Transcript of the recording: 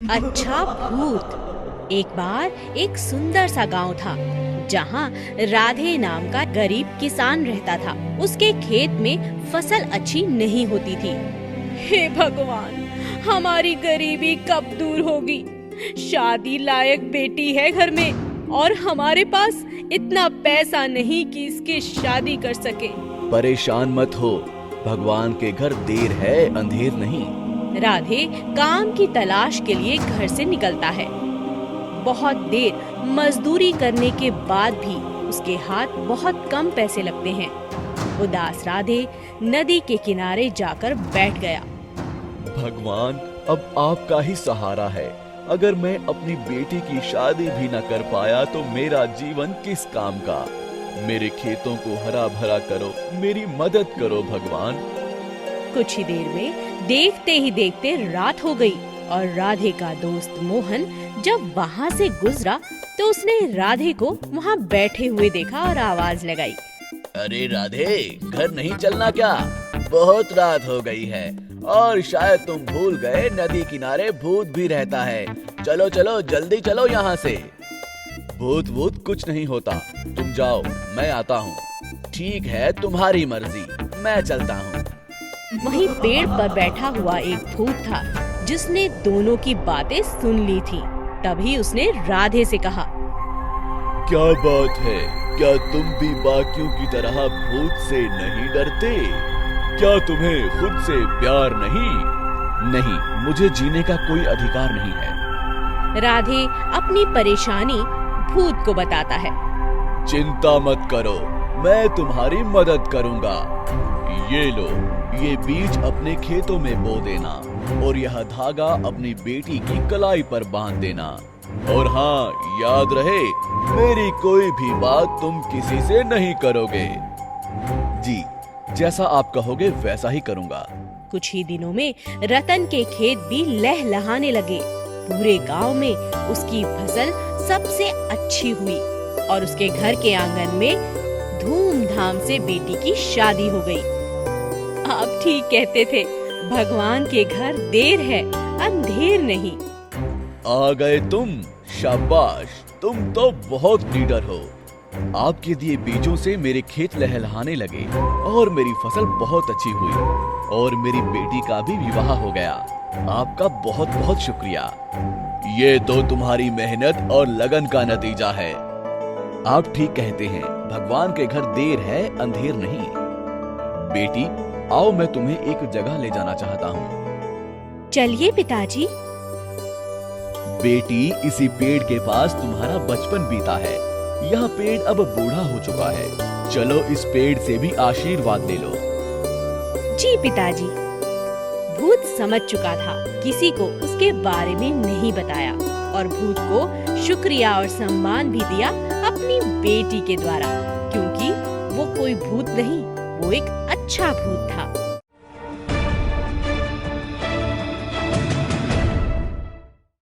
अच्छा भूत। एक बार एक सुंदर सा गांव था जहां राधे नाम का गरीब किसान रहता था। उसके खेत में फसल अच्छी नहीं होती थी। हे भगवान, हमारी गरीबी कब दूर होगी? शादी लायक बेटी है घर में और हमारे पास इतना पैसा नहीं कि इसकी शादी कर सके। परेशान मत हो, भगवान के घर देर है अंधेर नहीं। राधे काम की तलाश के लिए घर से निकलता है। बहुत देर मजदूरी करने के बाद भी उसके हाथ बहुत कम पैसे लगते हैं। उदास राधे नदी के किनारे जाकर बैठ गया। भगवान, अब आपका ही सहारा है। अगर मैं अपनी बेटी की शादी भी न कर पाया तो मेरा जीवन किस काम का। मेरे खेतों को हरा भरा करो, मेरी मदद करो भगवान। कुछ ही देर में देखते ही देखते रात हो गई और राधे का दोस्त मोहन जब वहाँ से गुजरा तो उसने राधे को वहाँ बैठे हुए देखा और आवाज लगाई। अरे राधे, घर नहीं चलना क्या? बहुत रात हो गई है और शायद तुम भूल गए नदी किनारे भूत भी रहता है। चलो चलो, जल्दी चलो यहाँ से। भूत वूत कुछ नहीं होता, तुम जाओ, मैं आता हूँ। ठीक है, तुम्हारी मर्जी, मैं चलता हूँ। वहीं पेड़ पर बैठा हुआ एक भूत था जिसने दोनों की बातें सुन ली थी। तभी उसने राधे से कहा, क्या बात है? क्या तुम भी बाकियों की तरह भूत से नहीं डरते? क्या तुम्हें खुद से प्यार नहीं? नहीं, मुझे जीने का कोई अधिकार नहीं है। राधे अपनी परेशानी भूत को बताता है। चिंता मत करो, मैं तुम्हारी मदद करूंगा। ये लो, ये बीज अपने खेतों में बो देना और यह धागा अपनी बेटी की कलाई पर बांध देना। और हाँ, याद रहे, मेरी कोई भी बात तुम किसी से नहीं करोगे। जी, जैसा आप कहोगे वैसा ही करूंगा। कुछ ही दिनों में रतन के खेत भी लहलहाने लगे। पूरे गांव में उसकी फसल सबसे अच्छी हुई और उसके घर के आंगन में धूमधाम से बेटी की शादी हो गई। आप ठीक कहते थे, भगवान के घर देर है अंधेर नहीं। आ गए तुम, शाबाश, तुम तो बहुत लीडर हो। आपके दिए बीजों से मेरे खेत लहलहाने लगे और मेरी फसल बहुत अच्छी हुई और मेरी बेटी का भी विवाह हो गया। आपका बहुत बहुत शुक्रिया। ये तो तुम्हारी मेहनत और लगन का नतीजा है। आप ठीक कहते हैं, भगवान के घर देर है अंधेर नहीं। बेटी, आओ, मैं तुम्हें एक जगह ले जाना चाहता हूँ। चलिए पिताजी। बेटी, इसी पेड़ के पास तुम्हारा बचपन बीता है। यह पेड़ अब बूढ़ा हो चुका है। चलो इस पेड़ से भी आशीर्वाद ले लो। जी पिताजी। भूत समझ चुका था, किसी को उसके बारे में नहीं बताया और भूत को शुक्रिया और सम्मान भी दिया अपनी बेटी के द्वारा, क्योंकि वो कोई भूत नहीं, वो एक अच्छा भूत था।